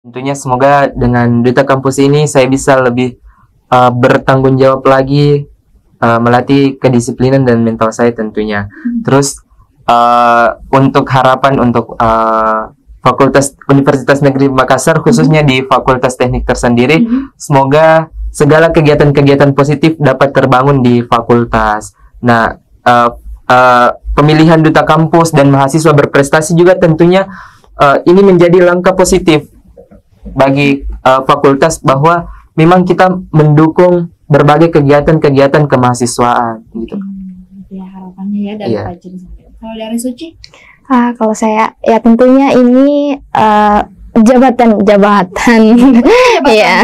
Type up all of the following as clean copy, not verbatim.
Tentunya semoga dengan Duta Kampus ini saya bisa lebih bertanggung jawab lagi, melatih kedisiplinan dan mental saya tentunya. Terus untuk harapan untuk Fakultas Universitas Negeri Makassar, khususnya di Fakultas Teknik tersendiri, semoga segala kegiatan-kegiatan positif dapat terbangun di fakultas. Nah, pemilihan Duta Kampus dan mahasiswa berprestasi juga tentunya ini menjadi langkah positif bagi fakultas, bahwa memang kita mendukung berbagai kegiatan-kegiatan kemahasiswaan gitu. Ya, harapannya ya dari Fajri. Kalau dari Suci? Kalau saya ya tentunya ini jabatan ya,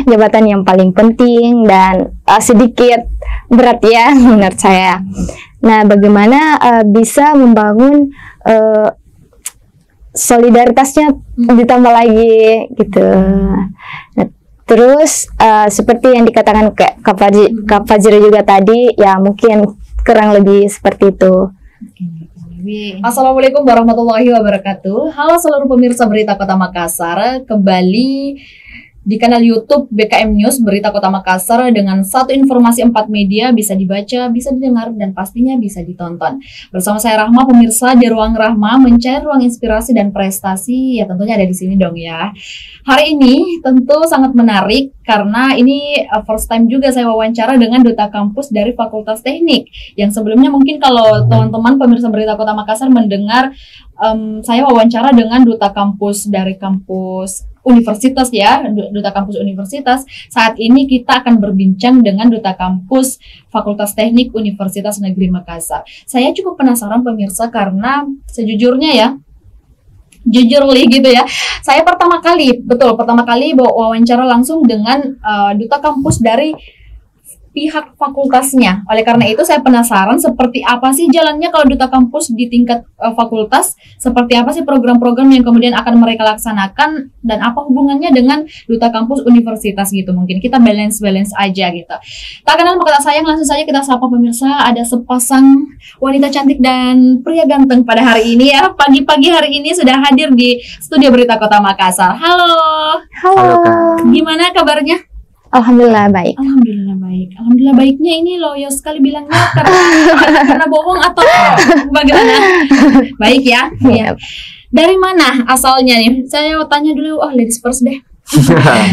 jabatan yang paling penting dan sedikit berat ya menurut saya. Nah, bagaimana bisa membangun solidaritasnya ditambah lagi gitu. Nah, terus seperti yang dikatakan Kak Fajri juga tadi, ya mungkin kurang lebih seperti itu. Assalamualaikum warahmatullahi wabarakatuh. Halo seluruh pemirsa Berita Kota Makassar, kembali di kanal YouTube BKM News Berita Kota Makassar dengan satu informasi 4 media, bisa dibaca, bisa didengar, dan pastinya bisa ditonton. Bersama saya Rahma, pemirsa di Ruang Rahma, mencari ruang inspirasi dan prestasi, ya tentunya ada di sini dong ya. Hari ini tentu sangat menarik karena ini first time juga saya wawancara dengan Duta Kampus dari Fakultas Teknik. Yang sebelumnya mungkin kalau teman-teman pemirsa Berita Kota Makassar mendengar saya wawancara dengan Duta Kampus dari kampus Universitas ya, Duta Kampus Universitas. Saat ini kita akan berbincang dengan Duta Kampus Fakultas Teknik Universitas Negeri Makassar. Saya cukup penasaran pemirsa karena sejujurnya ya, jujurly gitu ya, saya pertama kali wawancara langsung dengan Duta Kampus dari pihak fakultasnya. Oleh karena itu saya penasaran seperti apa sih jalannya kalau Duta Kampus di tingkat fakultas, seperti apa sih program-program yang kemudian akan mereka laksanakan, dan apa hubungannya dengan Duta Kampus Universitas gitu. Mungkin kita balance aja gitu. Tak kenal maka tak sayang, langsung saja kita sapa pemirsa. Ada sepasang wanita cantik dan pria ganteng pada hari ini ya. Pagi-pagi hari ini sudah hadir di studio Berita Kota Makassar. Halo. Halo. Gimana kabarnya? Alhamdulillah baik. Alhamdulillah baik. Alhamdulillah baiknya ini loyo sekali bilangnya karena bohong atau bagaimana? Baik ya. Ya. Dari mana asalnya nih? Saya tanya dulu. Ladies first deh.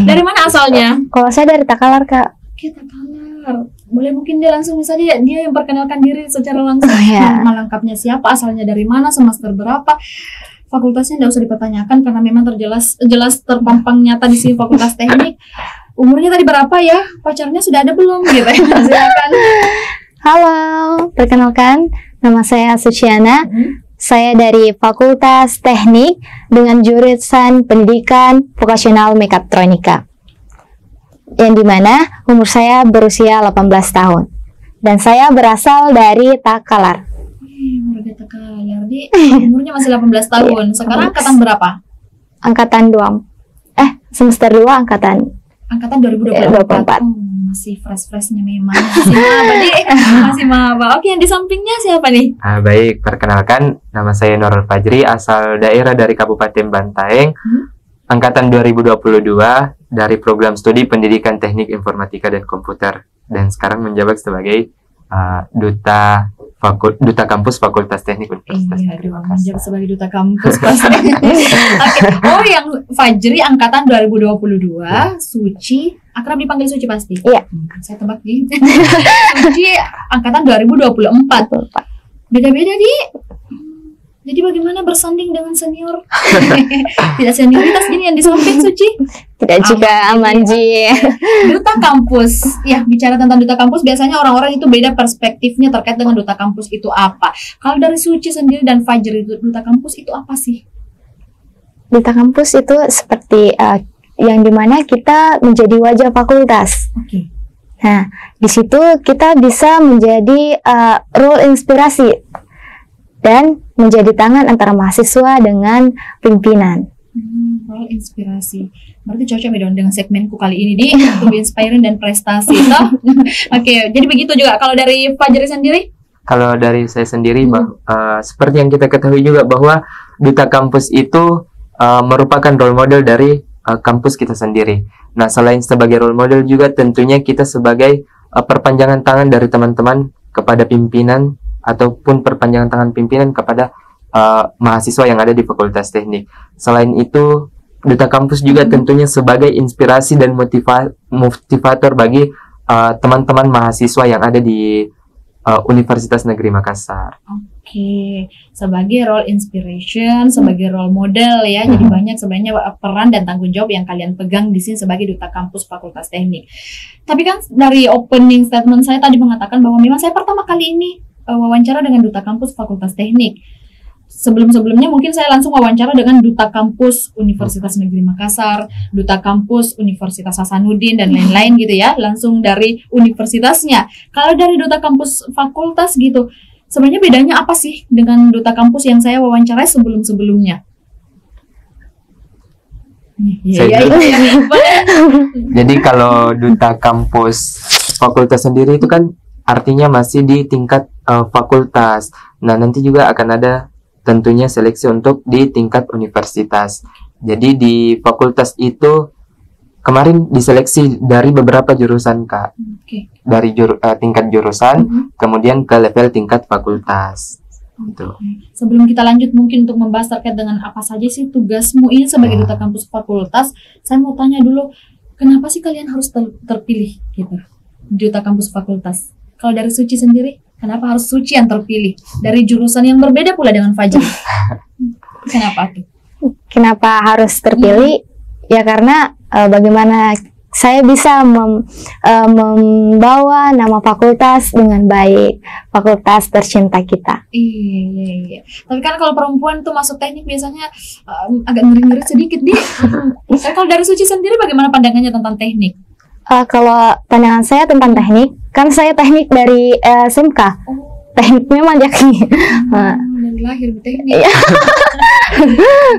Dari mana asalnya? Kalau saya dari Takalar, Kak. Kita Takalar. Boleh mungkin dia langsung saja dia yang perkenalkan diri secara langsung. Nama lengkapnya siapa? Asalnya dari mana? Semester berapa? Fakultasnya tidak usah dipertanyakan karena memang jelas terpampang nyata di sini Fakultas Teknik. Umurnya tadi berapa ya? Pacarnya sudah ada belum? Gitu ya. Silakan. Halo, perkenalkan nama saya Suciana. Saya dari Fakultas Teknik dengan jurusan Pendidikan Vokasional Mekatronika. Yang dimana umur saya berusia 18 tahun. Dan saya berasal dari Takalar. Warga Takalar. Umurnya masih 18 tahun. Sekarang angkatan berapa? Angkatan 2. Semester 2 angkatan 2024. Masih fresh-freshnya memang. Masih maba. Oke, yang di sampingnya siapa nih? Baik, perkenalkan nama saya Nurul Fajri, asal daerah dari Kabupaten Bantaeng, angkatan 2022 dari program studi Pendidikan Teknik Informatika dan Komputer, dan sekarang menjabat sebagai Duta Kampus Fakultas Teknik Universitas Negeri Makassar. Menjabat sebagai Duta Kampus pasti. Oh, yang Fajri angkatan 2022, Suci akrab dipanggil Suci pasti. Iya. Saya tebak nih. Suci angkatan 2024. Beda-beda Jadi bagaimana bersanding dengan senior? Tidak senioritas gini yang disamping Suci? Tidak juga aman Ji. Duta Kampus. Ya, bicara tentang Duta Kampus biasanya orang-orang itu beda perspektifnya terkait dengan Duta Kampus itu apa. Kalau dari Suci sendiri dan Fajri, Duta Kampus itu apa sih? Duta Kampus itu seperti yang dimana kita menjadi wajah fakultas. Oke. Nah, di situ kita bisa menjadi role inspirasi dan menjadi tangan antara mahasiswa dengan pimpinan. Role inspirasi. Berarti cocok dengan segmenku kali ini to be inspiring dan prestasi. Oke, jadi begitu juga. Kalau dari Fajri sendiri? Kalau dari saya sendiri, seperti yang kita ketahui juga bahwa Duta Kampus itu merupakan role model dari kampus kita sendiri. Nah, selain sebagai role model juga tentunya kita sebagai perpanjangan tangan dari teman-teman kepada pimpinan ataupun perpanjangan tangan pimpinan kepada mahasiswa yang ada di Fakultas Teknik. Selain itu, Duta Kampus juga tentunya sebagai inspirasi dan motivator bagi teman-teman mahasiswa yang ada di Universitas Negeri Makassar. Oke, sebagai role inspiration, sebagai role model ya. Jadi banyak sebenarnya peran dan tanggung jawab yang kalian pegang di sini sebagai Duta Kampus Fakultas Teknik. Tapi kan dari opening statement saya tadi mengatakan bahwa memang saya pertama kali ini wawancara dengan Duta Kampus Fakultas Teknik. Sebelum-sebelumnya mungkin saya langsung wawancara dengan Duta Kampus Universitas Negeri Makassar, Duta Kampus Universitas Hasanuddin dan lain-lain gitu ya, langsung dari universitasnya. Kalau dari Duta Kampus Fakultas gitu, sebenarnya bedanya apa sih dengan Duta Kampus yang saya wawancarai sebelum-sebelumnya? Jadi kalau Duta Kampus Fakultas sendiri itu kan artinya masih di tingkat fakultas. Nah, nanti juga akan ada tentunya seleksi untuk di tingkat universitas. Jadi di fakultas itu kemarin diseleksi dari beberapa jurusan, Kak. Oke. Dari tingkat jurusan, kemudian ke level tingkat fakultas. Gitu. Sebelum kita lanjut mungkin untuk membahas terkait dengan apa saja sih tugasmu ini sebagai Duta Kampus Fakultas, saya mau tanya dulu, kenapa sih kalian harus terpilih gitu, Duta Kampus Fakultas? Kalau dari Suci sendiri, kenapa harus Suci yang terpilih dari jurusan yang berbeda pula dengan Fajri? Kenapa tuh? Kenapa harus terpilih? Ya karena bagaimana saya bisa membawa nama fakultas dengan baik, fakultas tercinta kita. Iya. Tapi kan kalau perempuan tuh masuk teknik biasanya agak ngeri-ngeri sedikit dia. Kalau dari Suci sendiri bagaimana pandangannya tentang teknik? Kalau pandangan saya tentang teknik, kan saya teknik dari SMK. Teknik memang Jaki. Dari lahir teknik.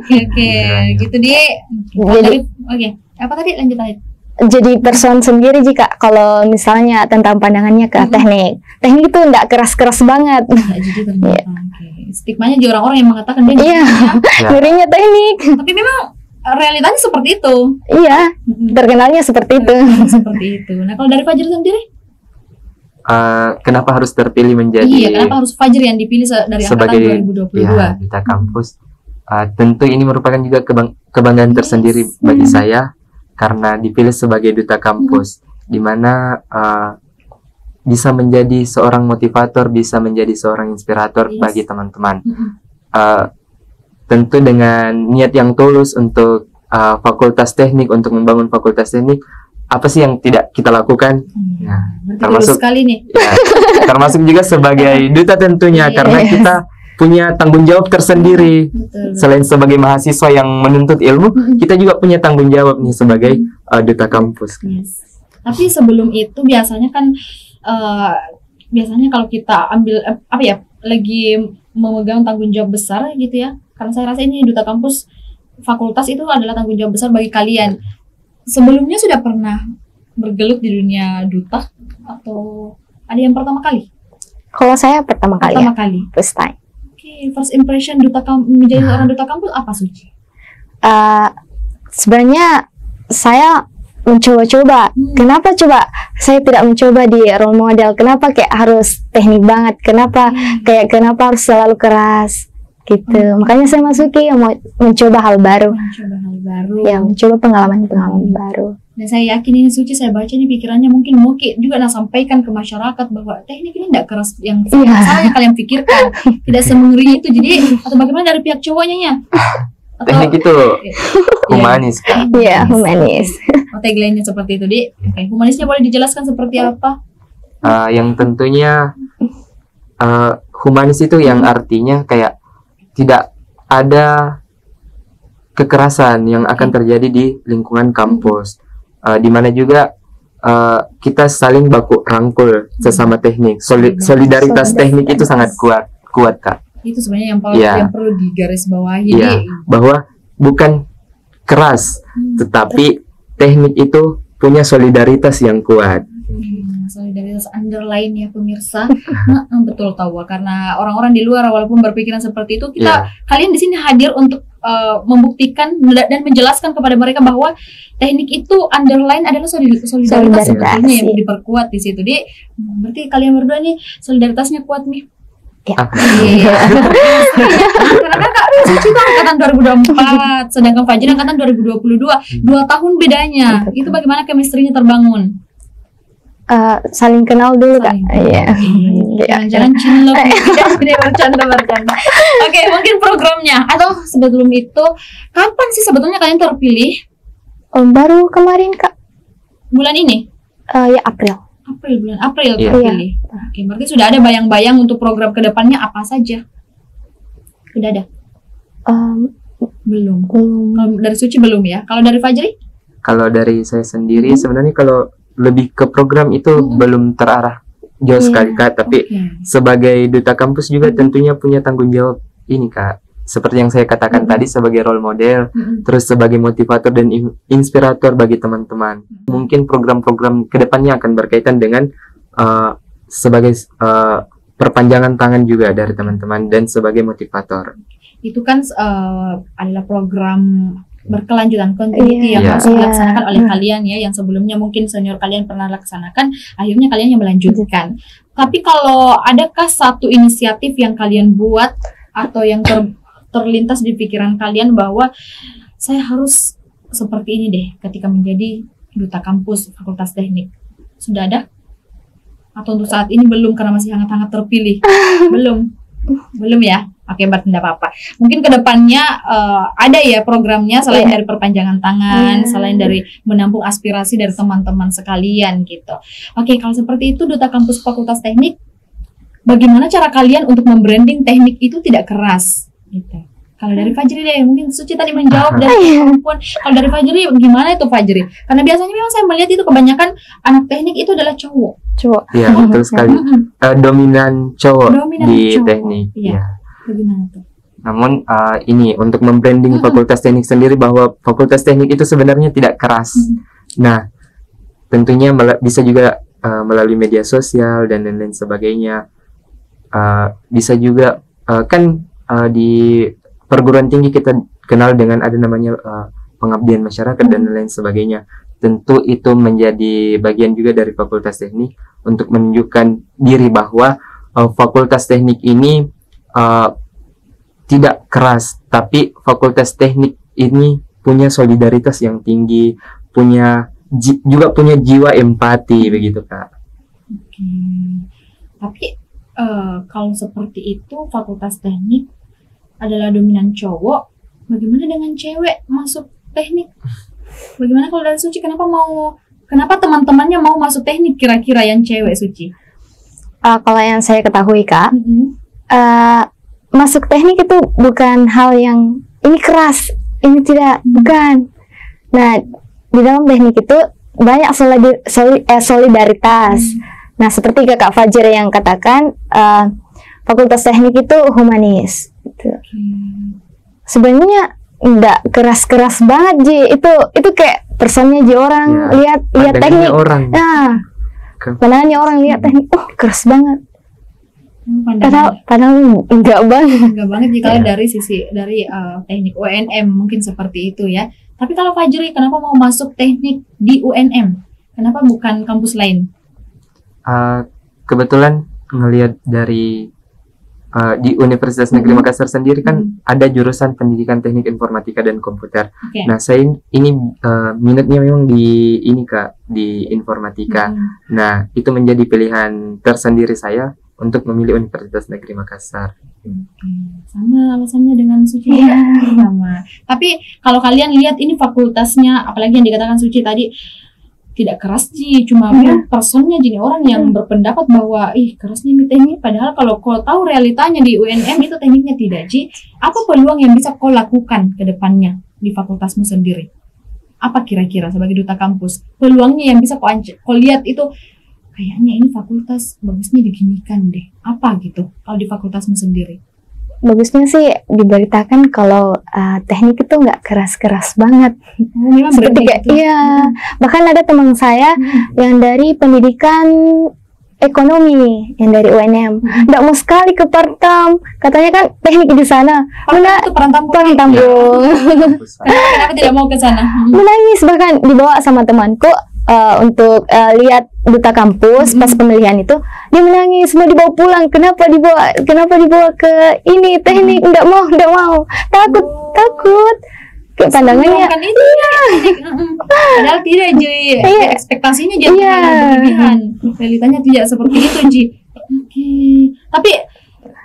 Oke, gitu dia. Oke, apa tadi lanjut aja? Jadi person sendiri jika kalau misalnya tentang pandangannya ke teknik itu enggak keras-keras banget. Jadi ternyata stigmanya juga orang-orang yang mengatakan dia ngerinya teknik. Tapi memang realitanya seperti itu. Iya, terkenalnya seperti itu. Seperti itu. Nah, kalau dari Fajri sendiri? Kenapa harus terpilih menjadi? Iya, kenapa harus Fajri yang dipilih dari sebagai angkatan 2022? Ya, Duta Kampus. Tentu ini merupakan juga kebanggaan tersendiri bagi saya karena dipilih sebagai Duta Kampus, di mana bisa menjadi seorang motivator, bisa menjadi seorang inspirator bagi teman-teman. Tentu dengan niat yang tulus untuk fakultas teknik, untuk membangun fakultas teknik, apa sih yang tidak kita lakukan? Nah, termasuk sekali nih. Ya, termasuk juga sebagai duta tentunya, karena kita punya tanggung jawab tersendiri. Selain sebagai mahasiswa yang menuntut ilmu, kita juga punya tanggung jawab nih sebagai duta kampus. Tapi sebelum itu biasanya kan biasanya kalau kita ambil lagi memegang tanggung jawab besar gitu ya. Karena saya rasa ini Duta Kampus Fakultas itu adalah tanggung jawab besar bagi kalian. Sebelumnya sudah pernah bergelut di dunia duta atau ada yang pertama kali? Kalau saya pertama kali. First time. Oke, first impression menjadi seorang Duta Kampus apa, Suci? Sebenarnya saya mencoba-coba. Kenapa coba saya tidak mencoba di role model? Kenapa kayak harus teknik banget? Kenapa harus selalu keras? Gitu. Makanya saya masuki mau mencoba hal baru. Ya, mencoba pengalaman baru. Dan saya yakin ini Suci, saya baca ini pikirannya mungkin mau juga sampaikan ke masyarakat bahwa teknik ini tidak keras yang yang kalian pikirkan, tidak semengeri itu. Jadi atau bagaimana dari pihak cowoknya ya? Teknik itu humanis kan? Iya, humanis. Tagline-nya seperti itu, Di. Humanisnya boleh dijelaskan seperti apa? Yang tentunya humanis itu yang artinya kayak tidak ada kekerasan yang akan terjadi di lingkungan kampus, di mana juga kita saling baku rangkul sesama teknik. Solidaritas teknik itu sangat kuat Kak. Itu sebenarnya yang perlu digarisbawahi. Bahwa bukan keras, tetapi teknik itu punya solidaritas yang kuat. solidaritas underline ya pemirsa. Betul tahu, karena orang-orang di luar walaupun berpikiran seperti itu, kalian di sini hadir untuk membuktikan dan menjelaskan kepada mereka bahwa teknik itu underline adalah solidaritas sebetulnya yang diperkuat di situ. Jadi berarti kalian berdua nih solidaritasnya kuat nih. Iya. Karena Kak Suci kan angkatan 2024, sedangkan Fajri angkatan 2022, 2 tahun bedanya. Itu bagaimana chemistry-nya terbangun? Saling kenal dulu Kak. Iya. Jangan cinlok. Bercanda. Oke, mungkin programnya atau sebelum itu kapan sih sebetulnya kalian terpilih? Baru kemarin Kak. Bulan ini? Ya Bulan April terpilih. Oke, berarti sudah ada bayang-bayang untuk program kedepannya apa saja? Sudah ada? Belum. Kalau dari Suci belum ya. Kalau dari Fajri? Kalau dari saya sendiri sebenarnya kalau lebih ke program itu belum terarah jauh sekali Kak. Tapi sebagai duta kampus juga tentunya punya tanggung jawab ini Kak. Seperti yang saya katakan tadi, sebagai role model, terus sebagai motivator dan inspirator bagi teman-teman. Mungkin program-program kedepannya akan berkaitan dengan sebagai perpanjangan tangan juga dari teman-teman dan sebagai motivator. Itu kan adalah program berkelanjutan, continuity yang harus dilaksanakan oleh kalian ya, yang sebelumnya mungkin senior kalian pernah laksanakan, akhirnya kalian yang melanjutkan. Tapi kalau adakah satu inisiatif yang kalian buat atau yang terlintas di pikiran kalian bahwa saya harus seperti ini deh ketika menjadi duta kampus Fakultas Teknik? Sudah ada? Atau untuk saat ini belum karena masih hangat-hangat terpilih? Belum ya? Oke, berarti tidak apa-apa. Mungkin kedepannya ada ya programnya selain dari perpanjangan tangan, selain dari menampung aspirasi dari teman-teman sekalian gitu. Oke, kalau seperti itu duta kampus Fakultas Teknik, bagaimana cara kalian untuk membranding teknik itu tidak keras gitu? Kalau dari Fajri deh, mungkin Suci tadi menjawab dari perempuan. Kalau dari Fajri gimana itu Fajri? Karena biasanya memang saya melihat itu kebanyakan anak teknik itu adalah cowok. Iya, betul sekali. Dominan cowok di teknik. Iya. Bagaimana tuh? Namun ini untuk membranding Fakultas Teknik sendiri bahwa Fakultas Teknik itu sebenarnya tidak keras. Nah, tentunya bisa juga melalui media sosial dan lain-lain sebagainya. Bisa juga di perguruan tinggi kita kenal dengan ada namanya pengabdian masyarakat dan lain sebagainya. Tentu itu menjadi bagian juga dari Fakultas Teknik untuk menunjukkan diri bahwa Fakultas Teknik ini tidak keras, tapi Fakultas Teknik ini punya solidaritas yang tinggi, juga punya jiwa empati begitu Kak. Oke. Tapi kalau seperti itu Fakultas Teknik adalah dominan cowok, bagaimana dengan cewek masuk teknik? Bagaimana kalau dari Suci, kenapa teman-temannya mau masuk teknik kira-kira yang cewek, Suci? Kalau yang saya ketahui Kak, masuk teknik itu bukan hal yang ini keras, ini tidak, bukan. Nah, di dalam teknik itu banyak solidaritas. Nah, seperti Kak Fajri yang katakan, Fakultas Teknik itu humanis. Gitu. Sebenarnya nggak keras-keras banget Ji, itu kayak personnya Ji orang lihat teknik. Nah, pandangannya orang lihat teknik, keras banget. Padahal enggak banget jika dari sisi teknik UNM mungkin seperti itu ya. Tapi kalau Fajri, kenapa mau masuk teknik di UNM? Kenapa bukan kampus lain? Kebetulan ngelihat dari di Universitas Negeri Makassar sendiri kan ada jurusan pendidikan teknik informatika dan komputer. Nah, saya ini minatnya memang di ini Kak, di informatika. Nah, itu menjadi pilihan tersendiri saya untuk memilih Universitas Negeri Makassar. Sama alasannya dengan Suci sama. Tapi kalau kalian lihat ini fakultasnya, apalagi yang dikatakan Suci tadi, tidak keras sih, cuma personnya jadi orang yang berpendapat bahwa kerasnya ini teknik, padahal kalau kau tahu realitanya di UNM itu tekniknya tidak. Ji, apa peluang yang bisa kau lakukan ke depannya di fakultasmu sendiri? Apa kira-kira sebagai duta kampus peluangnya yang bisa kau lihat itu, kayaknya ini fakultas bagusnya diginikan deh, apa gitu kalau di fakultasmu sendiri? bagusnya sih diberitakan kalau teknik itu nggak keras-keras banget. Memang Seperti berat kayak, gitu. iya, bahkan ada teman saya yang dari pendidikan ekonomi, yang dari UNM, nggak mau sekali ke Partam, katanya kan teknik di sana, Partam itu Parantambung. Parantambung. Kenapa tidak mau ke sana? Menangis, bahkan dibawa sama temanku untuk lihat duta kampus pas pemilihan itu, dia menangis, mau dibawa pulang. Kenapa dibawa ke ini teknik? Nggak mau, takut kayak pandangannya. Kan itu padahal tidak, Ji. Ekspektasinya jadi berlebihan. Realitanya tidak seperti itu, Ji. Oke. Tapi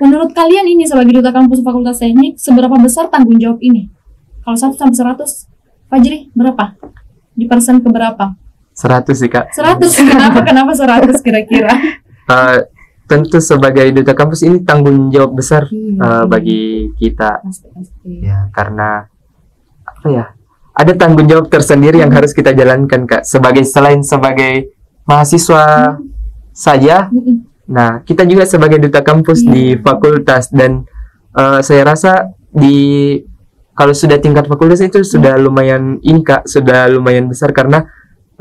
menurut kalian ini sebagai duta kampus Fakultas Teknik, seberapa besar tanggung jawab ini? Kalau 1 sampai 100, Fajri berapa? Di persen ke berapa? 100 sih Kak. 100. Kenapa 100 kira-kira? Tentu sebagai duta kampus ini tanggung jawab besar bagi kita. Pasti. Ya, karena apa ya? Ada tanggung jawab tersendiri yang harus kita jalankan Kak. Selain sebagai mahasiswa saja, nah kita juga sebagai duta kampus di fakultas, dan saya rasa kalau sudah tingkat fakultas itu sudah lumayan ini Kak, sudah lumayan besar karena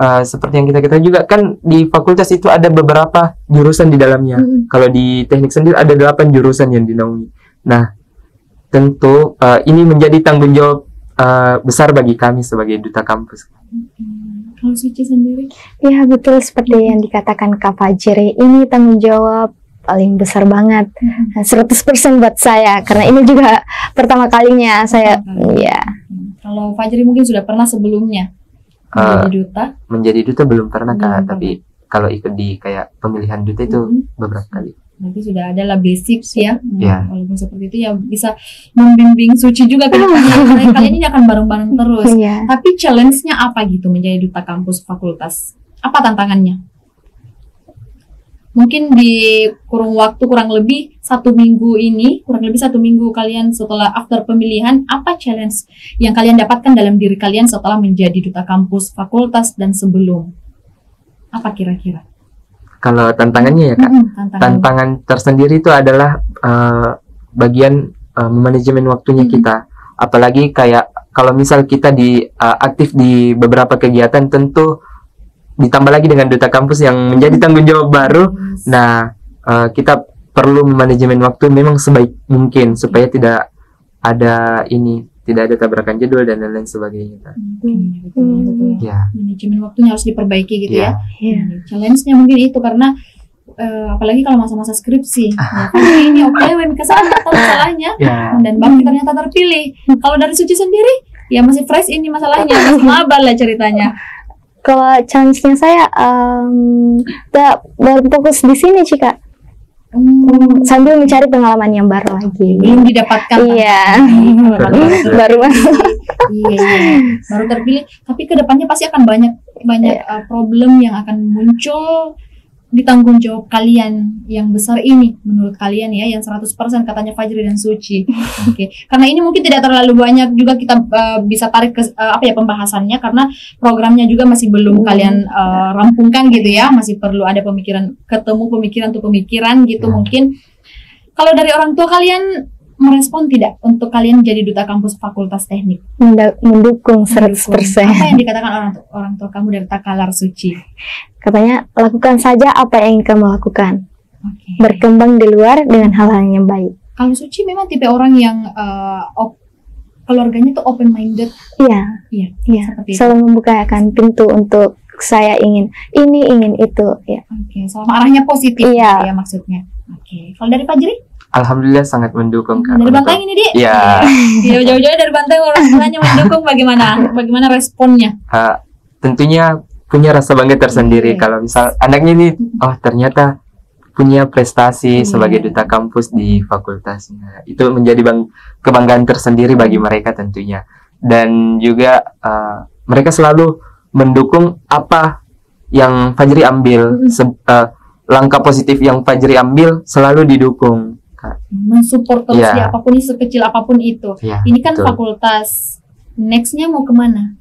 seperti yang kita juga kan di fakultas itu ada beberapa jurusan di dalamnya. Kalau di teknik sendiri ada 8 jurusan yang dinaungi. Nah, tentu ini menjadi tanggung jawab besar bagi kami sebagai duta kampus. Kalau Suci sendiri? Ya betul, seperti yang dikatakan Kak Fajri, ini tanggung jawab paling besar banget. 100% buat saya, karena ini juga pertama kalinya saya. Ya. Kalau Fajri mungkin sudah pernah sebelumnya menjadi duta belum pernah Kak, tapi kalau ikut di kayak pemilihan duta itu beberapa kali. Nanti sudah ada lah basic ya. Yeah. Walaupun seperti itu ya bisa membimbing Suci juga ke depannya. Kalian ini akan bareng-bareng terus. Yeah. Tapi challenge-nya apa gitu menjadi duta kampus fakultas? Apa tantangannya? Mungkin di kurun waktu kurang lebih 1 minggu kalian setelah after pemilihan, apa challenge yang kalian dapatkan dalam diri kalian setelah menjadi duta kampus fakultas dan sebelum? Apa kira-kira? Kalau tantangannya ya Kak, tantangan tersendiri itu adalah bagian manajemen waktunya kita. Apalagi kayak kalau misal kita aktif di beberapa kegiatan, tentu ditambah lagi dengan duta kampus yang menjadi tanggung jawab baru. Nah, kita perlu manajemen waktu memang sebaik mungkin supaya tidak ada tabrakan jadwal dan lain-lain sebagainya. Betul. Ya. Manajemen waktunya harus diperbaiki gitu ya. Yeah. Challenge-nya mungkin itu karena apalagi kalau masa-masa skripsi. Ini OPW kesana tahu salahnya dan Bakti ternyata terpilih. Kalau dari Suci sendiri ya masih fresh ini masalahnya, masih maba lah ceritanya. Kalau challenge-nya saya baru fokus di sini sih Kak. Sambil mencari pengalaman yang baru lagi. Belum didapatkan. Iya. baru terpilih. Tapi kedepannya pasti akan banyak problem yang akan muncul di tanggung jawab kalian yang besar ini, menurut kalian ya, yang 100% katanya Fajri dan Suci. Oke. Karena ini mungkin tidak terlalu banyak juga kita bisa tarik ke pembahasannya, karena programnya juga masih belum kalian rampungkan gitu ya, masih perlu ada pemikiran gitu. Mungkin kalau dari orang tua kalian merespon tidak untuk kalian jadi duta kampus Fakultas Teknik? Mendukung 100%. Apa yang dikatakan orang tua kamu dari Takalar Suci? Katanya, lakukan saja apa yang ingin kamu lakukan. Okay. Berkembang di luar dengan hal-hal yang baik. Kalau Suci memang tipe orang yang keluarganya tuh open minded. Iya. Selalu membukakan pintu untuk saya ingin ini, ingin itu. Ya. Oke, selama arahnya positif ya maksudnya. Oke. Kalau dari Fajri? Alhamdulillah sangat mendukung Kak. Dari Banteng ini Dik? Iya. Jauh-jauh dari Banteng, orang tuanya mendukung, bagaimana responnya? Tentunya punya rasa bangga tersendiri kalau misal anaknya ini ternyata punya prestasi sebagai duta kampus di fakultasnya. Itu menjadi kebanggaan tersendiri bagi mereka tentunya. Dan juga mereka selalu mendukung apa yang Fajri ambil, langkah positif yang Fajri ambil selalu didukung. Mensupport terus di apapun, sekecil apapun itu. Ini kan betul. Fakultas, nextnya mau kemana?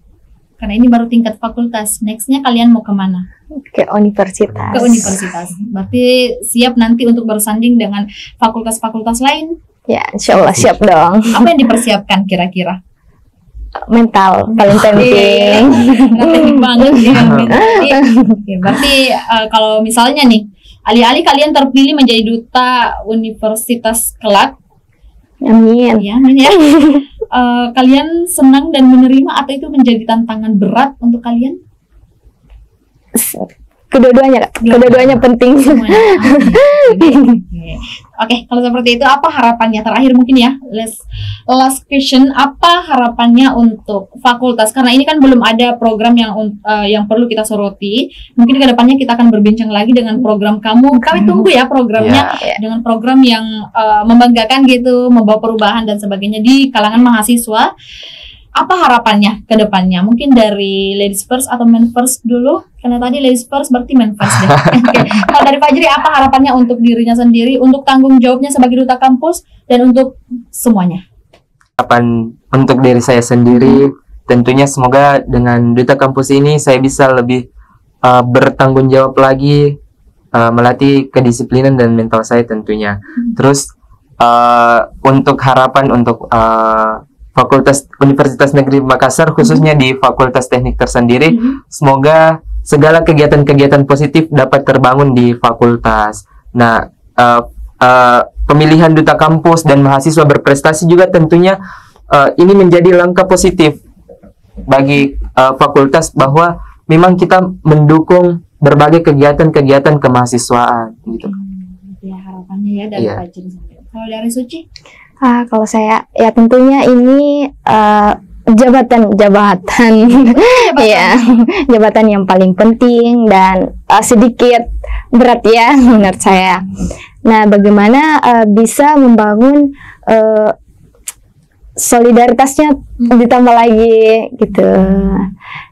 Karena ini baru tingkat fakultas, nextnya kalian mau kemana? Ke universitas. Ke universitas. Berarti siap nanti untuk bersanding dengan fakultas-fakultas lain Ya, insya Allah siap dong. Apa yang dipersiapkan kira-kira? Mental paling penting. Penting banget ya. Oke, berarti kalau misalnya nih, alih-alih kalian terpilih menjadi duta Universitas kelak, Amin. ya, amin ya. Kalian senang dan menerima atau itu menjadi tantangan berat untuk kalian? Kedua-duanya, Kak. Kedua-duanya penting. Semuanya. Oke, kalau seperti itu apa harapannya terakhir mungkin ya? Last question, apa harapannya untuk fakultas? Karena ini kan belum ada program yang perlu kita soroti. Mungkin ke depannya kita akan berbincang lagi dengan program kamu. Kami tunggu ya programnya dengan program yang membanggakan gitu, membawa perubahan dan sebagainya di kalangan mahasiswa. Apa harapannya ke depannya? Mungkin dari ladies first atau men first dulu? Karena tadi ladies first berarti men first deh. Okay. Kalau dari Fajri, apa harapannya untuk dirinya sendiri, untuk tanggung jawabnya sebagai duta kampus, dan untuk semuanya? Harapan untuk diri saya sendiri, tentunya semoga dengan duta kampus ini saya bisa lebih bertanggung jawab lagi, melatih kedisiplinan dan mental saya tentunya. Terus untuk harapan untuk Fakultas Universitas Negeri Makassar, khususnya di Fakultas Teknik tersendiri, semoga segala kegiatan-kegiatan positif dapat terbangun di fakultas. Nah, pemilihan duta kampus dan mahasiswa berprestasi juga tentunya ini menjadi langkah positif bagi fakultas, bahwa memang kita mendukung berbagai kegiatan-kegiatan kemahasiswaan gitu. Ya, harapannya ya dari Fajri. Kalau dari Suci? Kalau saya ya tentunya ini jabatan ya, jabatan yang paling penting dan sedikit berat ya menurut saya. Nah, bagaimana bisa membangun solidaritasnya ditambah lagi gitu.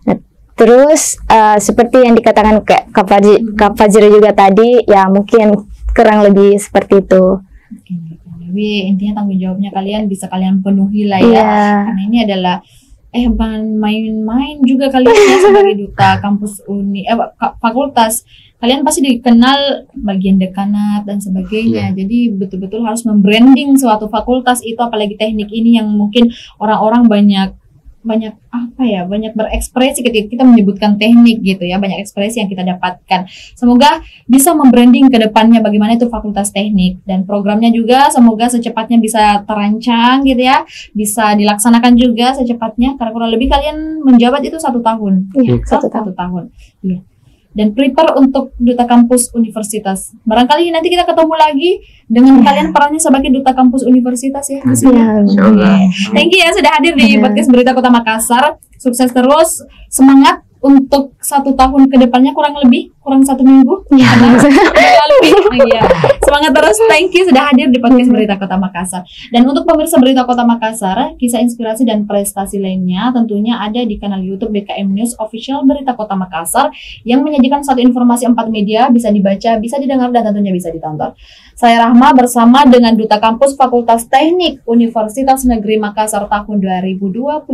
Nah, terus seperti yang dikatakan Kak Fajri juga tadi, ya mungkin kurang lebih seperti itu. Tapi intinya tanggung jawabnya kalian bisa kalian penuhi lah ya. Karena ini adalah bukan main-main juga kalian ya sebagai duta kampus fakultas. Kalian pasti dikenal bagian dekanat dan sebagainya. Jadi betul-betul harus membranding suatu fakultas itu, apalagi teknik ini yang mungkin orang-orang banyak berekspresi ketika kita menyebutkan teknik gitu ya, banyak ekspresi yang kita dapatkan. Semoga bisa membranding ke depannya bagaimana itu fakultas teknik, dan programnya juga semoga secepatnya bisa terancang gitu ya, bisa dilaksanakan juga secepatnya, karena kurang lebih kalian menjabat itu 1 tahun. Satu tahun. Iya. Dan prepare untuk duta kampus universitas. Barangkali nanti kita ketemu lagi dengan kalian perannya sebagai duta kampus universitas ya. Thank you ya sudah hadir di podcast Berita Kota Makassar. Sukses terus, semangat untuk 1 tahun ke depannya, kurang 1 minggu. Semangat terus, thank you sudah hadir di podcast Berita Kota Makassar. Dan untuk pemirsa Berita Kota Makassar, kisah inspirasi dan prestasi lainnya tentunya ada di kanal YouTube BKM News Official Berita Kota Makassar yang menyajikan satu informasi 4 media, bisa dibaca, bisa didengar, dan tentunya bisa ditonton. Saya Rahma bersama dengan Duta Kampus Fakultas Teknik Universitas Negeri Makassar tahun 2025,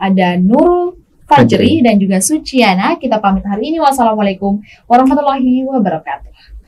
ada Nurul Fajri dan juga Suciana. Kita pamit hari ini. Wassalamualaikum warahmatullahi wabarakatuh.